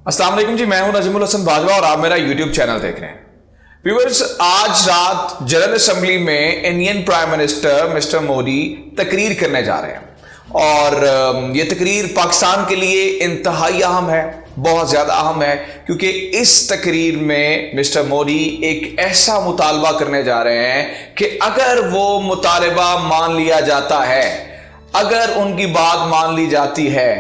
अस्सलाम वालेकुम जी, मैं हूं नजीमुल हसन बाजवा और आप मेरा यूट्यूब चैनल देख रहे हैं। व्यूअर्स, आज रात जनरल असेंबली में Indian prime minister mister Modi तकरीर करने जा रहे हैं और ये तकरीर पाकिस्तान के लिए इंतहाई अहम है, बहुत ज़्यादा अहम है, क्योंकि इस तकरीर में मिस्टर मोदी एक ऐसा मुतालबा करने जा रहे हैं कि अगर वो मुतालबा मान लिया जाता है, अगर उनकी बात मान ली जाती है,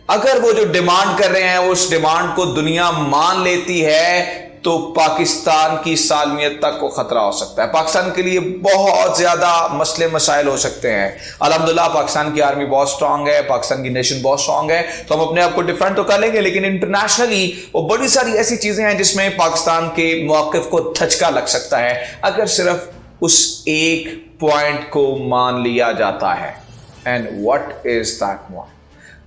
अगर वो जो डिमांड कर रहे हैं उस डिमांड को दुनिया मान लेती है, तो पाकिस्तान की सालमियत तक को खतरा हो सकता है। पाकिस्तान के लिए बहुत ज्यादा मसले मसाइल हो सकते हैं। अल्हम्दुलिल्लाह पाकिस्तान की आर्मी बहुत स्ट्रांग है, पाकिस्तान की नेशन बहुत स्ट्रांग है, तो हम अपने आप को डिफेंड तो कर लेंगे, लेकिन इंटरनेशनली वो बड़ी सारी ऐसी चीजें हैं जिसमें पाकिस्तान के मौक़िफ़ को धचका लग सकता है अगर सिर्फ उस एक पॉइंट को मान लिया जाता है। And what is that point?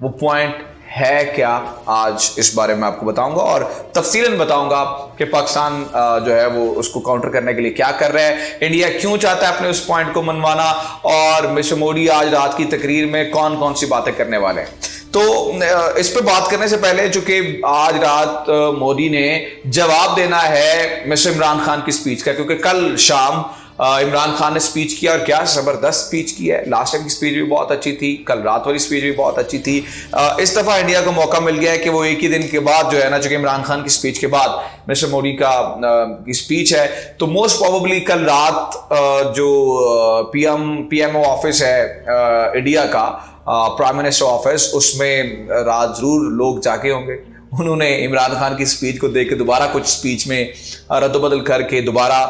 वो पॉइंट है क्या, आज इस बारे में आपको बताऊंगा और तफसीलन बताऊंगा कि पाकिस्तान जो है वो उसको काउंटर करने के लिए क्या कर रहा है, इंडिया क्यों चाहता है अपने उस पॉइंट को मनवाना, और मिस्टर मोदी आज रात की तकरीर में कौन कौन सी बातें करने वाले हैं। तो इस पे बात करने से पहले, चूंकि आज रात मोदी ने जवाब देना है मिस्टर इमरान खान की स्पीच का, क्योंकि कल शाम इमरान खान ने स्पीच किया और क्या जबरदस्त स्पीच की है। लास्ट टाइम की स्पीच भी बहुत अच्छी थी, कल रात वाली स्पीच भी बहुत अच्छी थी। इस दफा इंडिया को मौका मिल गया है कि वो एक ही दिन के बाद जो है ना, चूंकि इमरान खान की स्पीच के बाद मिस्टर मोदी की स्पीच है, तो मोस्ट प्रोबेबली कल रात जो पीएमओ ऑफिस है इंडिया का, प्राइम मिनिस्टर ऑफिस, उसमें रात जरूर लोग जाके होंगे। उन्होंने इमरान खान की स्पीच को देख के दोबारा कुछ स्पीच में रद्दबदल करके दोबारा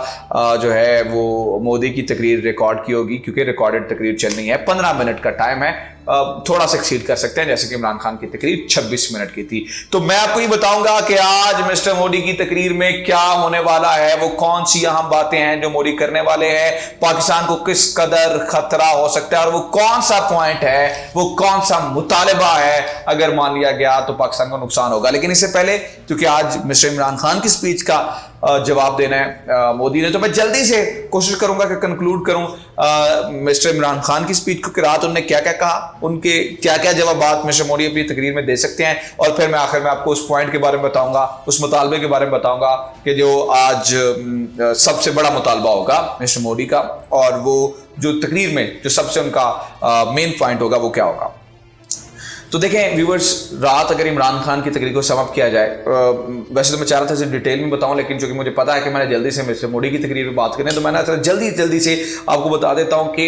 जो है वो मोदी की तकरीर रिकॉर्ड की होगी, क्योंकि रिकॉर्डेड तकरीर चलनी है, 15 मिनट का टाइम है, थोड़ा सा एक्सीड कर सकते हैं, जैसे कि इमरान खान की तकरीर 26 मिनट की थी। तो मैं आपको ये बताऊंगा कि आज मिस्टर मोदी की तकरीर में क्या होने वाला है, वो कौन सी अहम बातें हैं जो मोदी करने वाले हैं, पाकिस्तान को किस कदर खतरा हो सकता है, और वो कौन सा पॉइंट है, वो कौन सा मुतालबा है, अगर मान लिया गया तो पाकिस्तान को नुकसान होगा। लेकिन इससे पहले, क्योंकि आज मिस्टर इमरान खान की स्पीच का जवाब देना है मोदी ने, तो मैं जल्दी से कोशिश करूंगा कि कंक्लूड करूं मिस्टर इमरान खान की स्पीच को, कि रात उन्होंने क्या क्या कहा, उनके क्या क्या जवाब मिस्टर मोदी अपनी तकरीर में दे सकते हैं, और फिर मैं आखिर में आपको उस पॉइंट के बारे में बताऊंगा, उस मुतालबे के बारे में बताऊंगा कि जो आज सबसे बड़ा मुतालबा होगा मिस्टर मोदी का, और वो जो तकरीर में जो सबसे उनका मेन पॉइंट होगा वो क्या होगा। तो देखें व्यूअर्स, रात अगर इमरान खान की तकरीर को समअप किया जाए, वैसे तो मैं चाह रहा था इसे डिटेल में बताऊं, लेकिन चूंकि मुझे पता है कि मैंने जल्दी से मिस्टर मोदी की तकरीर में बात करनी है, तो मैंने जल्दी से आपको बता देता हूं कि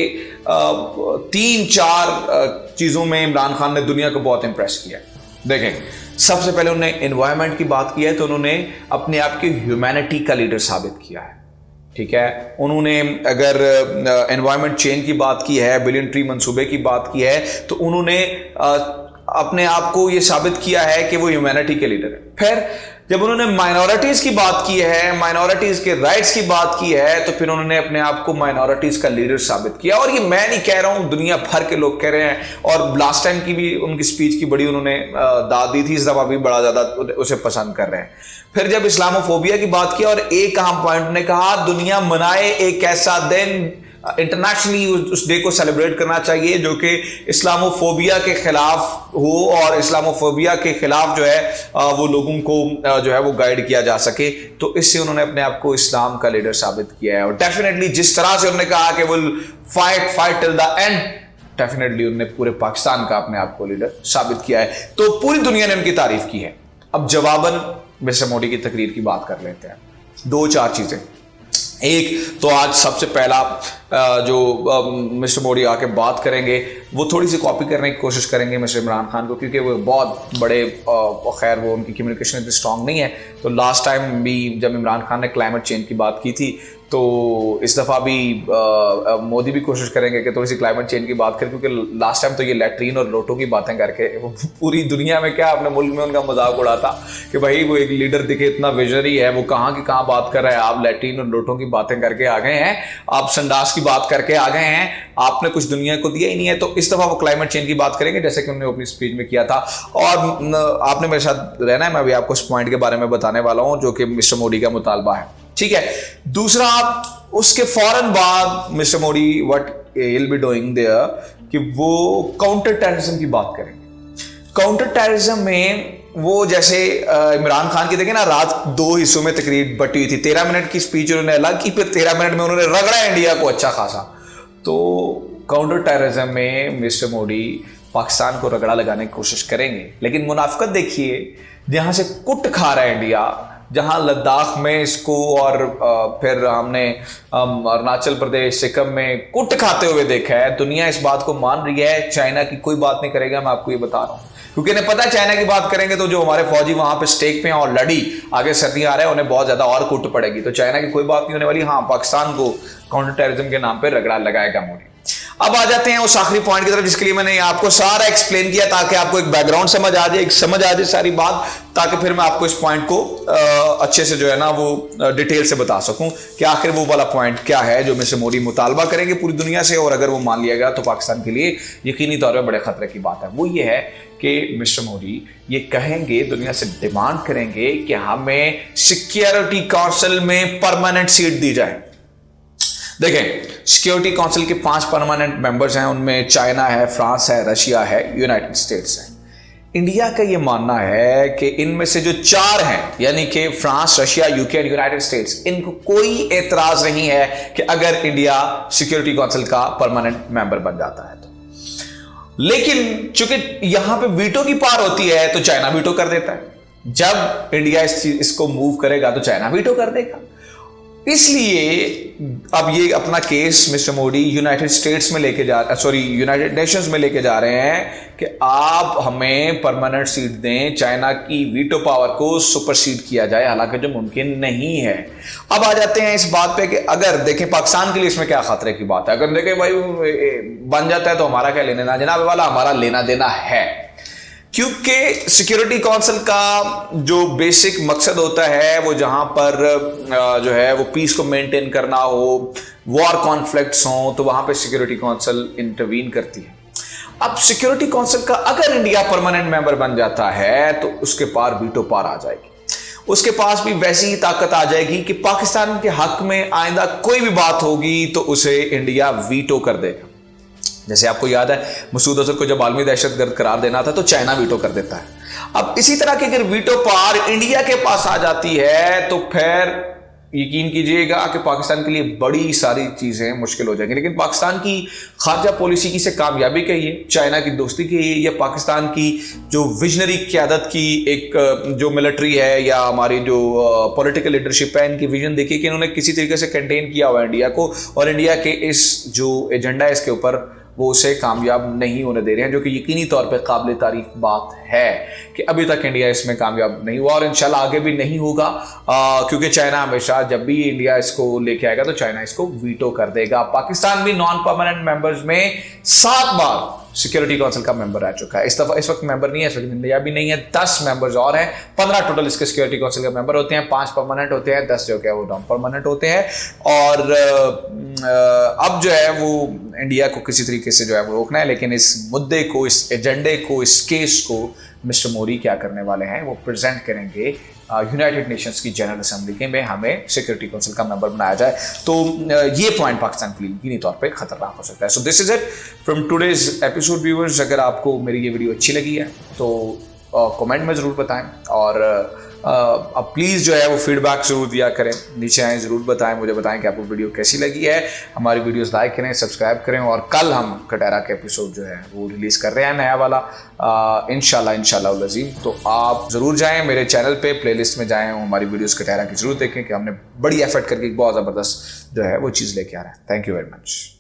3-4 चीज़ों में इमरान खान ने दुनिया को बहुत इंप्रेस किया। देखें, सबसे पहले उन्होंने एनवायरनमेंट की बात की है, तो उन्होंने अपने आप की ह्यूमैनिटी का लीडर साबित किया है। ठीक है, उन्होंने अगर एनवायरनमेंट चेंज की बात की है, बिलियन ट्री मंसूबे की बात की है, तो उन्होंने अपने आप को यह साबित किया है कि वो ह्यूमैनिटी के लीडर है। फिर जब उन्होंने माइनॉरिटीज की बात की है, माइनॉरिटीज के राइट्स की बात की है, तो फिर उन्होंने अपने आप को माइनॉरिटीज का लीडर साबित किया। और ये मैं नहीं कह रहा हूं, दुनिया भर के लोग कह रहे हैं, और लास्ट टाइम की भी उनकी स्पीच की बड़ी उन्होंने दाद दी थी, इस दफा भी बड़ा ज्यादा उसे पसंद कर रहे हैं। फिर जब इस्लामोफोबिया की बात की, और एक अहम पॉइंट ने कहा, दुनिया मनाए एक ऐसा दिन, इंटरनेशनली उस डे को सेलिब्रेट करना चाहिए जो कि इस्लामोफोबिया के खिलाफ हो, और इस्लामोफोबिया के खिलाफ जो है वो लोगों को जो है वो गाइड किया जा सके। तो इससे उन्होंने अपने आप को इस्लाम का लीडर साबित किया है, और डेफिनेटली जिस तरह से उन्होंने कहा कि will fight till the end, definitely उन्होंने पूरे पाकिस्तान का अपने आप को लीडर साबित किया है। तो पूरी दुनिया ने उनकी तारीफ की है। अब जवाबन मिस्टर मोदी की तकरीर की बात कर लेते हैं। 2-4 चीजें। एक तो आज सबसे पहला जो मिस्टर मोदी आके बात करेंगे, वो थोड़ी सी कॉपी करने की कोशिश करेंगे मिस्टर इमरान खान को, क्योंकि वो बहुत बड़े, खैर वो उनकी कम्युनिकेशन इतनी स्ट्रांग नहीं है। तो लास्ट टाइम भी जब इमरान खान ने क्लाइमेट चेंज की बात की थी, तो इस दफ़ा भी मोदी भी कोशिश करेंगे कि थोड़ी सी क्लाइमेट चेंज की बात करें, क्योंकि लास्ट टाइम तो ये लैट्रीन और लोटों की बातें करके वो पूरी दुनिया में, क्या अपने मुल्क में उनका मजाक उड़ाता कि भाई वो एक लीडर दिखे इतना विजनरी है, वो कहाँ की कहाँ बात कर रहा है, आप लैट्रीन और लोटों की बातें करके आ गए हैं, आप संडास की बात करके आ गए हैं, आपने कुछ दुनिया को दिया ही नहीं है। तो इस दफ़ा वो क्लाइमेट चेंज की बात करेंगे, जैसे कि उन्होंने अपनी स्पीच में किया था। और आपने मेरे साथ रहना है, मैं अभी आपको इस पॉइंट के बारे में बताने वाला हूँ जो कि मिस्टर मोदी का मुतालबा है। ठीक है, दूसरा, उसके फौरन बाद mister Modi what he will be doing there, कि वो काउंटर टेररिज्म की बात करेंगे। काउंटर टेररिज्म में वो जैसे इमरान खान की देखे ना, रात 2 हिस्सों में तकरीर बटी हुई थी, 13 मिनट की स्पीच उन्होंने अलग की, फिर 13 मिनट में उन्होंने रगड़ा इंडिया को अच्छा खासा। तो काउंटर टेररिज्म में मिस्टर मोदी पाकिस्तान को रगड़ा लगाने की कोशिश करेंगे, लेकिन मुनाफिकत देखिए, जहां से कुट खा रहा है इंडिया, जहां लद्दाख में इसको और फिर हमने अरुणाचल प्रदेश सिक्किम में कुट खाते हुए देखा है। दुनिया इस बात को मान रही है, चाइना की कोई बात नहीं करेगा, मैं आपको ये बता रहा हूं, क्योंकि इन्हें पता है चाइना की बात करेंगे तो जो हमारे फौजी वहां पे स्टेक पे हैं और लड़ी आगे सर्दियां आ रहे हैं, उन्हें बहुत ज्यादा और कुट पड़ेगी। तो चाइना की कोई बात नहीं होने वाली। हाँ, पाकिस्तान को काउंटर टेररिज्म के नाम पे रगड़ा लगाएगा मोदी। अब आ जाते हैं उस आखिरी पॉइंट की तरफ, जिसके लिए मैंने आपको सारा एक्सप्लेन किया, ताकि आपको एक बैकग्राउंड समझ आ जाए, एक समझ आ जाए सारी बात, ताकि फिर मैं आपको इस पॉइंट को अच्छे से जो है ना वो डिटेल से बता सकूं कि आखिर वो वाला पॉइंट क्या है जो मिस्टर मोदी मुतालबा करेंगे पूरी दुनिया से, और अगर वो मान लिया गया तो पाकिस्तान के लिए यकीनी तौर पर बड़े खतरे की बात है। वो ये है कि मिस्टर मोदी ये कहेंगे, दुनिया से डिमांड करेंगे कि हमें सिक्योरिटी काउंसिल में परमानेंट सीट दी जाए। देखें, सिक्योरिटी काउंसिल के 5 परमानेंट मेंबर्स हैं, उनमें चाइना है, फ्रांस है, रशिया है, यूनाइटेड स्टेट्स है। इंडिया का यह मानना है कि इनमें से जो 4 हैं, यानी कि फ्रांस, रशिया, यूके और यूनाइटेड स्टेट्स, इनको कोई एतराज नहीं है कि अगर इंडिया सिक्योरिटी काउंसिल का परमानेंट मेंबर बन जाता है तो। लेकिन चूंकि यहां पे वीटो की पार होती है तो चाइना वीटो कर देता है। जब इंडिया इसको मूव करेगा तो चाइना वीटो कर देगा। इसलिए अब ये अपना case mister Modi United states में लेके यूनाइटेड नेशंस में लेके जा रहे हैं कि आप हमें परमानेंट सीट दें, चाइना की वीटो पावर को सुपरसीड किया जाए, हालांकि जो मुमकिन नहीं है। अब आ जाते हैं इस बात पे कि अगर देखें पाकिस्तान के लिए इसमें क्या खतरे की बात है। अगर देखें भाई बन जाता है तो हमारा क्या लेना देना, जनाब वाला हमारा लेना देना है, क्योंकि सिक्योरिटी काउंसिल का जो बेसिक मकसद होता है वो जहां पर जो है वो पीस को मेंटेन करना हो, वॉर कॉन्फ्लिक्ट्स हो, तो वहां पे सिक्योरिटी काउंसिल इंटरवीन करती है। अब सिक्योरिटी काउंसिल का अगर इंडिया परमानेंट मेंबर बन जाता है तो उसके पार वीटो पार आ जाएगी, उसके पास भी वैसी ही ताकत आ जाएगी कि पाकिस्तान के हक में आइंदा कोई भी बात होगी तो उसे इंडिया वीटो कर देगा। जैसे आपको याद है मसूद अजहर को जब आलमी दहशतगर्द करार देना था तो चाइना वीटो कर देता है। अब इसी तरह की अगर वीटो पावर इंडिया के पास आ जाती है तो फिर यकीन कीजिएगा कि पाकिस्तान के लिए बड़ी सारी चीजें मुश्किल हो जाएंगी। लेकिन पाकिस्तान की खारजा पॉलिसी की से कामयाबी कहिए, चाइना की दोस्ती कहिए, या पाकिस्तान की जो विजनरी क़यादत की एक जो मिलिट्री है या हमारी जो पॉलिटिकल लीडरशिप है, इनकी विजन देखिए कि इन्होंने किसी तरीके से कंटेन किया हुआ इंडिया को, और इंडिया के इस जो एजेंडा है इसके ऊपर वो उसे कामयाब नहीं होने दे रहे हैं, जो कि यकीनी तौर पे काबिल तारीफ बात है कि अभी तक इंडिया इसमें कामयाब नहीं हुआ और इंशाल्लाह आगे भी नहीं होगा, क्योंकि चाइना हमेशा जब भी इंडिया इसको लेके आएगा तो चाइना इसको वीटो कर देगा। पाकिस्तान भी नॉन परमानेंट मेंबर्स में 7 बार सिक्योरिटी काउंसिल का मेंबर रह चुका है। इस वक्त मेंबर नहीं है, इस वक्त इंडिया भी नहीं है। 10 मेंबर्स और हैं, 15 टोटल इसके सिक्योरिटी काउंसिल का मेंबर होते हैं, 5 परमानेंट होते हैं, 10 जो क्या वो नॉन परमानेंट होते हैं। और अब जो है वो इंडिया को किसी तरीके से जो है वो रोकना है, लेकिन इस मुद्दे को, इस एजेंडे को, इस केस को मिस्टर मोदी क्या करने वाले हैं, वो प्रेजेंट करेंगे यूनाइटेड नेशंस की जनरल असेंबली के में हमें सिक्योरिटी काउंसिल का मेंबर बनाया जाए। तो ये पॉइंट पाकिस्तान के लिए यकीनी तौर पे खतरनाक हो सकता है। So this is it from today's episode viewers. अगर आपको मेरी ये वीडियो अच्छी लगी है तो कमेंट में ज़रूर बताएं, और अब प्लीज़ जो है वो फीडबैक ज़रूर दिया करें, नीचे आएँ ज़रूर बताएं, मुझे बताएं कि आपको वीडियो कैसी लगी है। हमारी वीडियोस लाइक करें, सब्सक्राइब करें, और कल हम कटहरा के एपिसोड जो है वो रिलीज़ कर रहे हैं नया वाला, इंशाल्लाह लजीम। तो आप ज़रूर जाएं मेरे चैनल पे, प्लेलिस्ट में जाएं, हमारी वीडियोस कटहरा की ज़रूर देखें कि हमने बड़ी एफर्ट करके एक बहुत ज़बरदस्त जो है वो चीज़ लेके आ रहे हैं। Thank you very much.